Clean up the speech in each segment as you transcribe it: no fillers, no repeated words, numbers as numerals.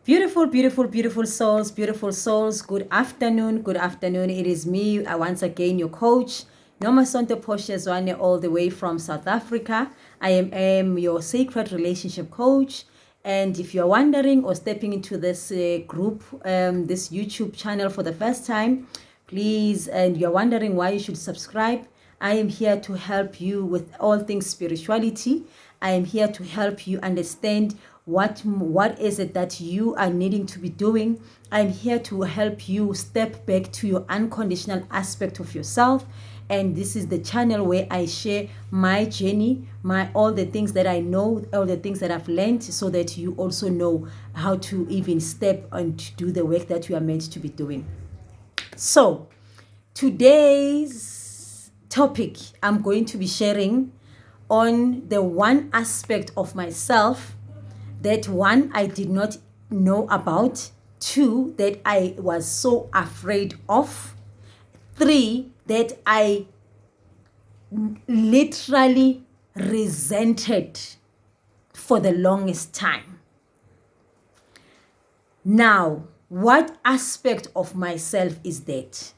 Beautiful, beautiful, beautiful souls, beautiful souls. Good afternoon, good afternoon. It is me, once again, your coach, Noma Sonto Poshezwane, all the way from South Africa. I am your sacred relationship coach. And if you're wondering or stepping into this group, this YouTube channel for the first time, please, and you're wondering why you should subscribe, I am here to help you with all things spirituality. I am here to help you understand what is it that you are needing to be doing. I'm here to help you step back to your unconditional aspect of yourself. And this is the channel where I share my journey, all the things that I know, all the things that I've learned, so that you also know how to even step and to do the work that you are meant to be doing. So today's topic, I'm going to be sharing on the one aspect of myself that one, I did not know about, 2, that I was so afraid of, 3, that I literally resented for the longest time. Now, what aspect of myself is that?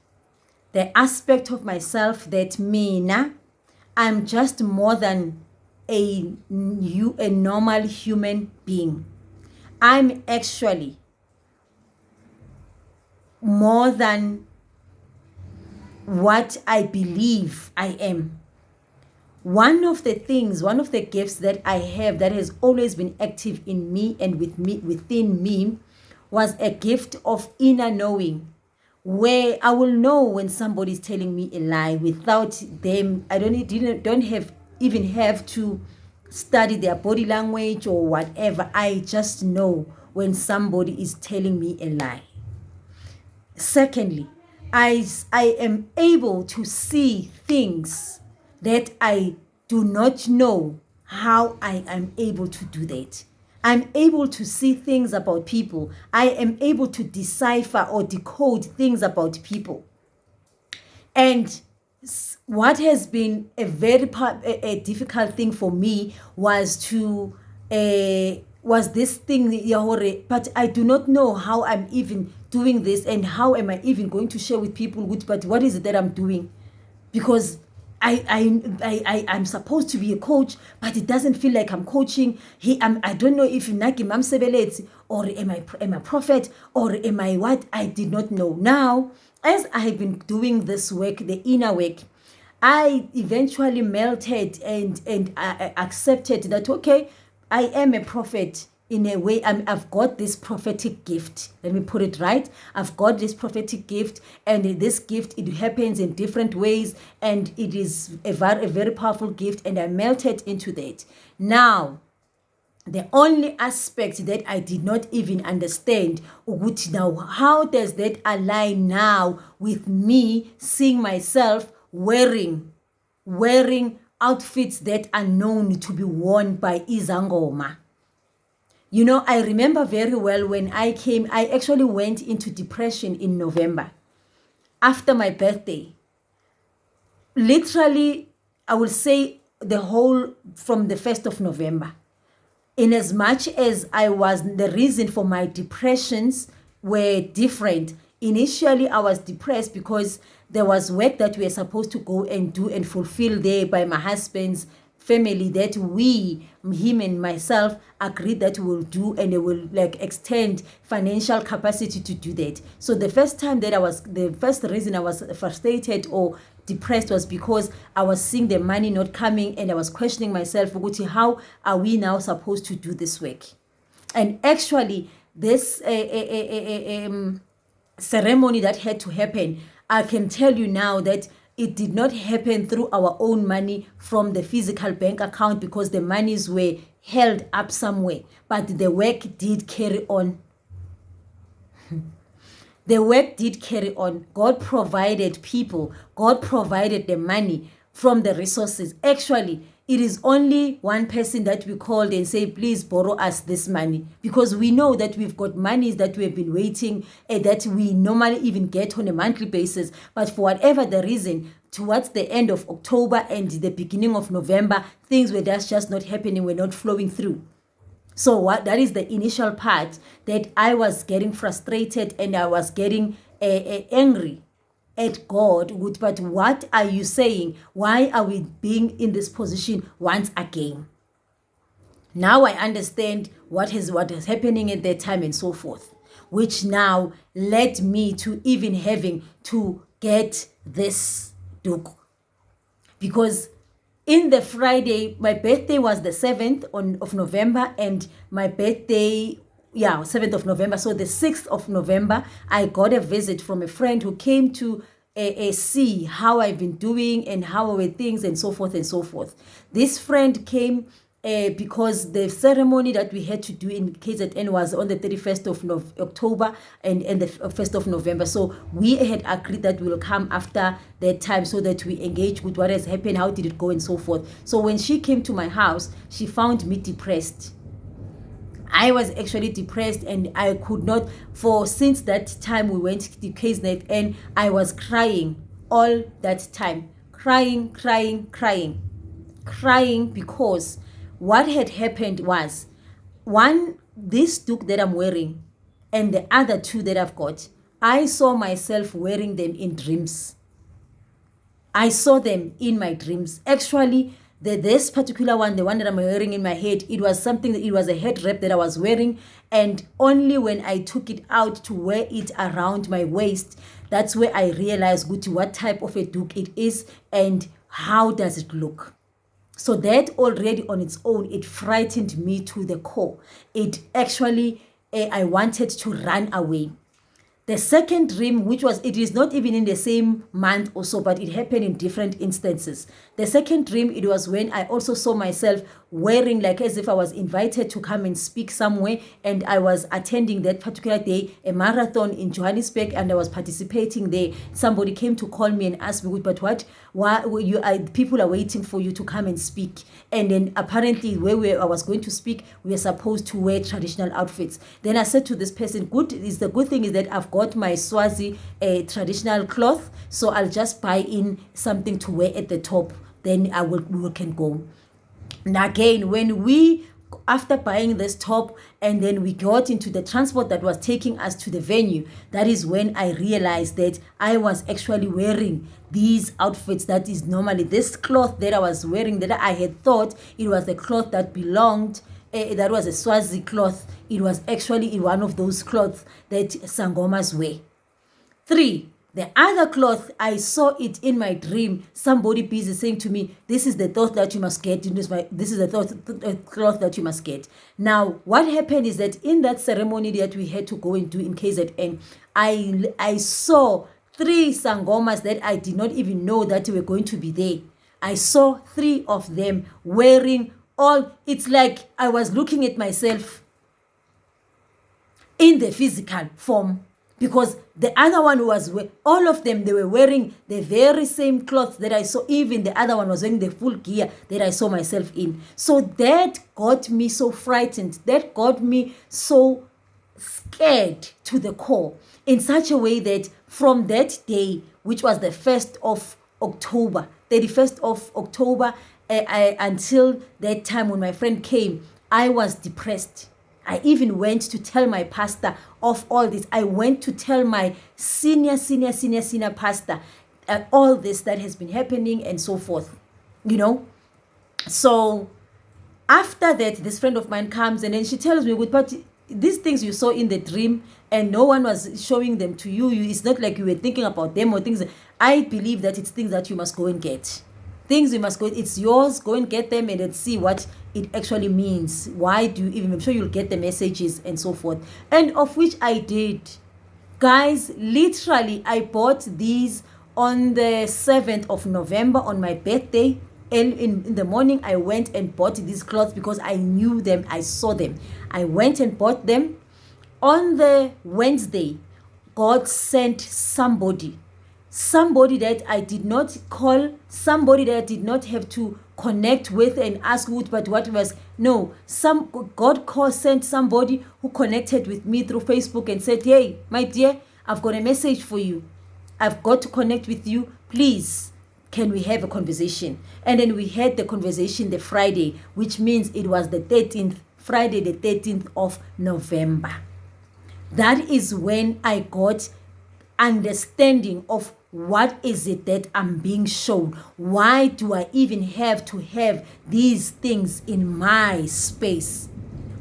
The aspect of myself that mina, I'm just more than a normal human being. I'm actually more than what I believe I am. One of the gifts that I have that has always been active in me and within me was a gift of inner knowing, where I will know when somebody is telling me a lie without them. I don't even have to study their body language or whatever. I just know when somebody is telling me a lie. Secondly, I am able to see things that I do not know how I am able to do that. I'm able to see things about people. I am able to decipher or decode things about people. And what has been a very difficult thing for me was this thing, but I do not know how I'm even doing this, and how am I even going to share with people, but what is it that I'm doing? Because I'm supposed to be a coach, but it doesn't feel like I'm coaching. I don't know if Naki Mam Sebelets, or am I a prophet, or am I what? I did not know. Now, as I have been doing this work, the inner work, I eventually melted and I accepted that, okay, I am a prophet. In a way, I've got this prophetic gift. Let me put it right. I've got this prophetic gift, and this gift, it happens in different ways, and it is a very powerful gift, and I melted into that. Now, the only aspect that I did not even understand, now how does that align now with me seeing myself wearing outfits that are known to be worn by izangoma? You know, I remember very well when I actually went into depression in November after my birthday. Literally, I will say from the 1st of November. In as much as the reason for my depressions were different. Initially, I was depressed because there was work that we were supposed to go and do and fulfill there by my husband's family, that him and myself agreed that we will do, and they will extend financial capacity to do that. So the first reason I was frustrated or depressed was because I was seeing the money not coming, and I was questioning myself, how are we now supposed to do this work? And actually, this ceremony that had to happen, I can tell you now that it did not happen through our own money from the physical bank account, because the monies were held up somewhere. But the work did carry on. The work did carry on. God provided people. God provided the money from the resources. Actually, it is only one person that we called and say, please borrow us this money, because we know that we've got monies that we have been waiting, that we normally even get on a monthly basis. But for whatever the reason, towards the end of October and the beginning of November, things were just not happening, were not flowing through. So what that is the initial part, that I was getting frustrated and I was getting angry at God with, but what are you saying? Why are we being in this position once again? Now I understand what is happening at that time and so forth, which now led me to even having to get this duke. Because in the Friday, my birthday was the 7th of November, and my birthday, 7th of November. So the 6th of November, I got a visit from a friend who came to see how I've been doing and how were things and so forth and so forth. This friend came because the ceremony that we had to do in KZN was on the 31st of October and the 1st of November. So we had agreed that we'll come after that time so that we engage with what has happened, how did it go and so forth. So when she came to my house, she found me depressed. I was actually depressed, and I could not, since that time we went to KZN, I was crying all that time. Crying because what had happened was, one, this duke that I'm wearing and the other two that I've got, I saw myself wearing them in dreams. I saw them in my dreams. Actually, this particular one, the one that I'm wearing in my head, it was a head wrap that I was wearing, and only when I took it out to wear it around my waist, that's where I realized what type of a duke it is and how does it look. So that already on its own, it frightened me to the core. It actually, I wanted to run away. The second dream, it is not even in the same month or so, but it happened in different instances. The second dream, it was when I also saw myself wearing, like as if I was invited to come and speak somewhere, and I was attending that particular day a marathon in Johannesburg, and I was participating there. Somebody came to call me and ask me, but why people are waiting for you to come and speak. And then apparently I was going to speak, we were supposed to wear traditional outfits. Then I said to this person, the good thing is that I've got my Swazi traditional cloth, so I'll just buy in something to wear at the top, then we can go. And again, after buying this top, and then we got into the transport that was taking us to the venue, that is when I realized that I was actually wearing these outfits. That is normally this cloth that I was wearing, that I had thought it was the cloth that belonged, that was a Swazi cloth. It was actually one of those cloths that sangomas wear. 3, the other cloth, I saw it in my dream. Somebody busy saying to me, this is the cloth that you must get. This is the cloth that you must get. Now, what happened is that in that ceremony that we had to go and do in KZN, I saw 3 sangomas that I did not even know that were going to be there. I saw 3 of them wearing it's like I was looking at myself in the physical form. Because the other one all of them, they were wearing the very same clothes that I saw. Even the other one was wearing the full gear that I saw myself in. So that got me so frightened. That got me so scared to the core, in such a way that from that day, which was the 1st of October, 31st of October, until that time when my friend came, I was depressed. I even went to tell my pastor of all this. I went to tell my senior pastor all this that has been happening and so forth, So after that, this friend of mine comes and then she tells me, but these things you saw in the dream and no one was showing them to you. It's not like you were thinking about them or things. I believe that it's things that you must go and get. Things you must go, it's yours, go and get them and then see what it actually means. Why do you even, I'm sure you'll get the messages and so forth. And of which I did. Guys, literally, I bought these on the 7th of November on my birthday. And in the morning, I went and bought these clothes because I knew them, I saw them. I went and bought them. On the Wednesday, God sent somebody that I did not call, somebody that I did not have to connect with and ask but what was, no, God sent somebody who connected with me through Facebook and said, hey, my dear, I've got a message for you. I've got to connect with you. Please, can we have a conversation? And then we had the conversation the Friday, which means it was the 13th Friday the 13th of November. That is when I got understanding of what is it that I'm being shown. Why do I even have to have these things in my space?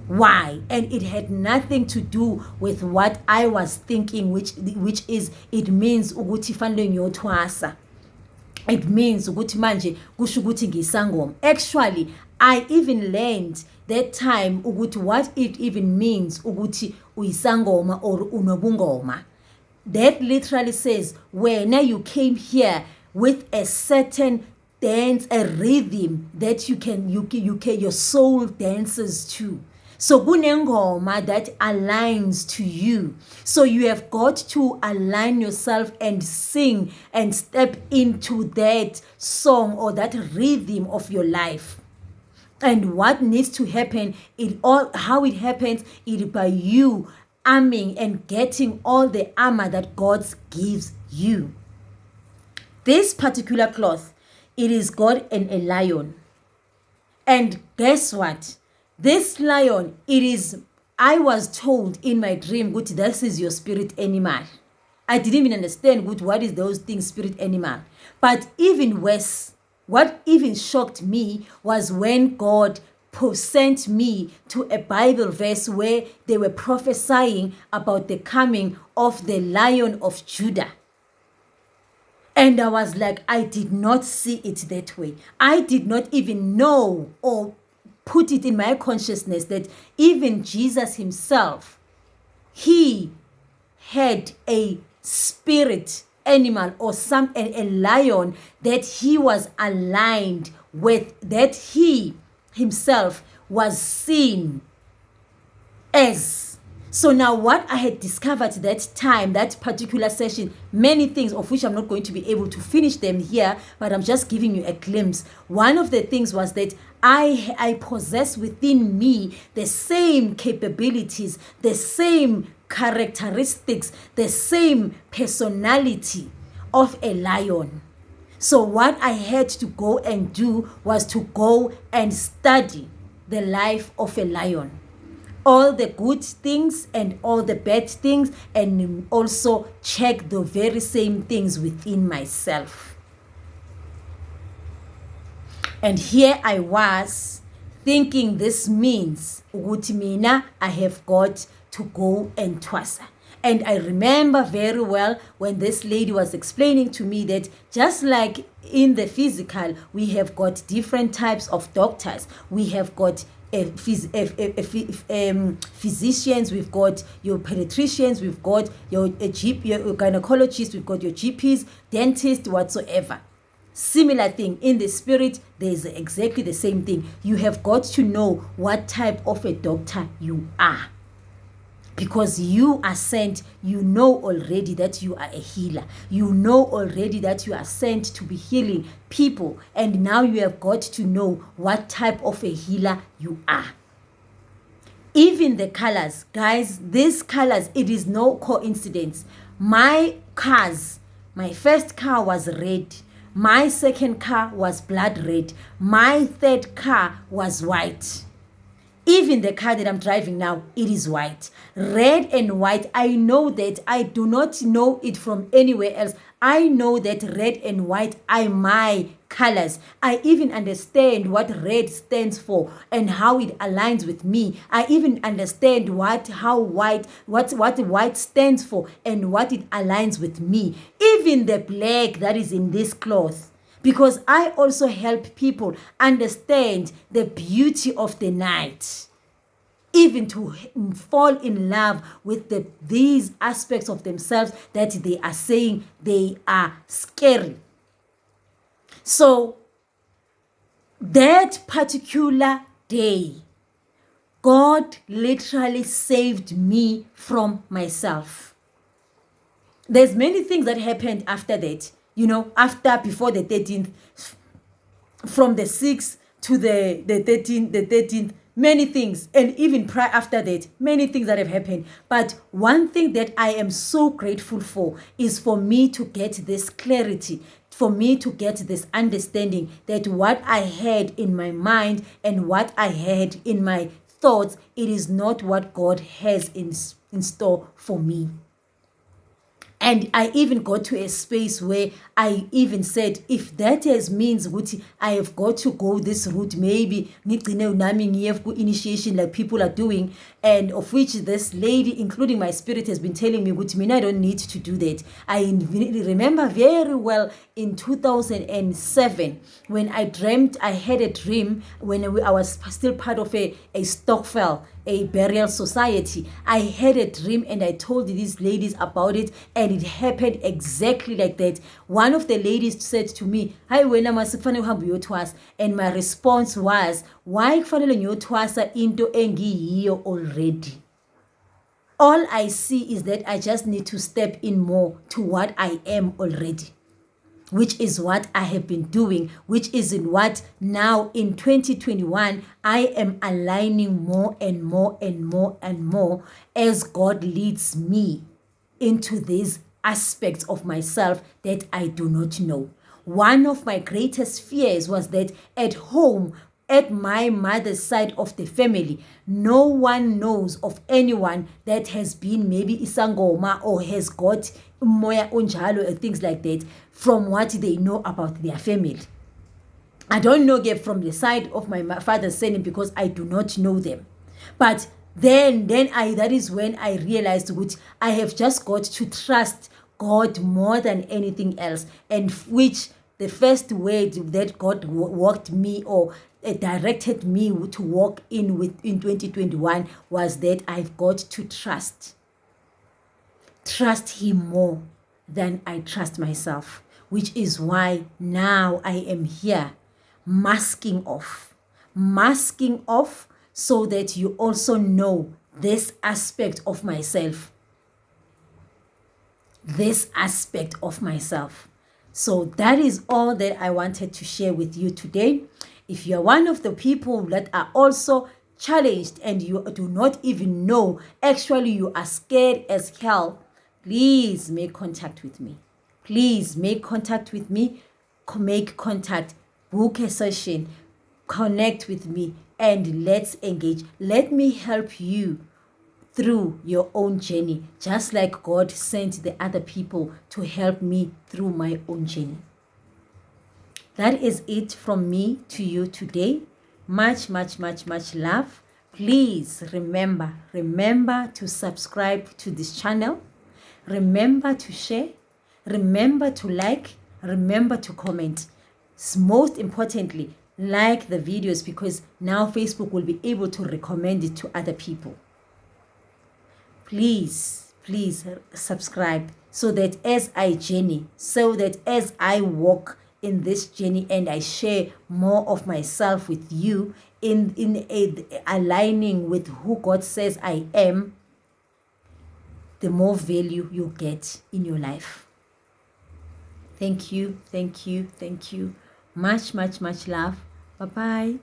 Why? And it had nothing to do with what I was thinking, which is, it means ukuthi fanele ngiyothwasa. It means ukuthi manje kusho ukuthi ngisangoma. Actually, I even learned that time ukuthi what it even means ukuthi uyisangoma or unobungoma. That literally says when you came here with a certain dance, a rhythm that your soul dances to. So kunengoma that aligns to you. So you have got to align yourself and sing and step into that song or that rhythm of your life. And what needs to happen, how it happens, is by you arming and getting all the armor that God gives you. This particular cloth, it is got a lion. And guess what? This lion, I was told in my dream, good, this is your spirit animal. I didn't even understand, good, what is those things, spirit animal. But even worse, what even shocked me was when God sent me to a Bible verse where they were prophesying about the coming of the Lion of Judah. And I was like, I did not see it that way. I did not even know or put it in my consciousness that even Jesus himself, he had a spirit animal or a lion that he was aligned with, that he himself was seen as. So now what I had discovered that time, that particular session, many things of which I'm not going to be able to finish them here, but I'm just giving you a glimpse. One of the things was that I possess within me the same capabilities, the same characteristics, the same personality of a lion. So what I had to go and do was to go and study the life of a lion. All the good things and all the bad things, and also check the very same things within myself. And here I was thinking this means ukuthi mina I have got to go and twasa. And I remember very well when this lady was explaining to me that just like in the physical, we have got different types of doctors. We have got physicians, we've got your pediatricians, we've got your gynecologists, we've got your GPs, dentists, whatsoever. Similar thing in the spirit, there's exactly the same thing. You have got to know what type of a doctor you are. Because you are sent, you know already that you are a healer. You know already that you are sent to be healing people. And now you have got to know what type of a healer you are. Even the colors, guys, these colors, it is no coincidence. My first car was red. My second car was blood red. My third car was white. Even the car that I'm driving now, it is white. Red and white, I know that. I do not know it from anywhere else. I know that red and white are my colors. I even understand what red stands for and how it aligns with me. I even understand what white stands for and what it aligns with me. Even the black that is in this cloth. Because I also help people understand the beauty of the night. Even to fall in love with these aspects of themselves that they are saying they are scary. So that particular day, God literally saved me from myself. There's many things that happened after that. Before the 13th, from the 6th to the 13th, many things, and even after that, many things that have happened. But one thing that I am so grateful for is for me to get this clarity, for me to get this understanding that what I had in my mind and what I had in my thoughts, it is not what God has in store for me. And I even got to a space where I even said, if that means I have got to go this route, maybe initiation like people are doing, and of which this lady, including my spirit, has been telling me, I don't need to do that. I remember very well in 2007 when I had a dream when I was still part of a stokvel, a burial society. I had a dream and I told these ladies about it, and it happened exactly like that. One of the ladies said to me, "Hi, wena masifane uhambe uyotwasa," and my response was, "Why kufanele ngiyotwasa into engiyiyo already? All I see is that I just need to step in more to what I am already." Which is what I have been doing, which is in what now in 2021, I am aligning more and more and more and more as God leads me into these aspects of myself that I do not know. One of my greatest fears was that at home, at my mother's side of the family, no one knows of anyone that has been maybe sangoma or has got moya unjalo and things like that from what they know about their family. I don't know them from the side of my father's surname because I do not know them. But then that is when I realized which I have just got to trust God more than anything else, and which the first word that God walked me or directed me to walk in 2021 was that I've got to trust him more than I trust myself, which is why now I am here masking off so that you also know this aspect of myself. So that is all that I wanted to share with you today. If you're one of the people that are also challenged and you do not even know, actually you are scared as hell, please make contact with me. Make contact, book a session, connect with me, and let's engage. Let me help you through your own journey, just like God sent the other people to help me through my own journey. That is it from me to you today. Much love. Please remember to subscribe to this channel. Remember to share. Remember to like. Remember to comment. Most importantly, like the videos, because now Facebook will be able to recommend it to other people. Please subscribe so that as I journey, so that as I walk in this journey and I share more of myself with you in aligning with who God says I am, the more value you get in your life. Thank you. Much love. Bye-bye.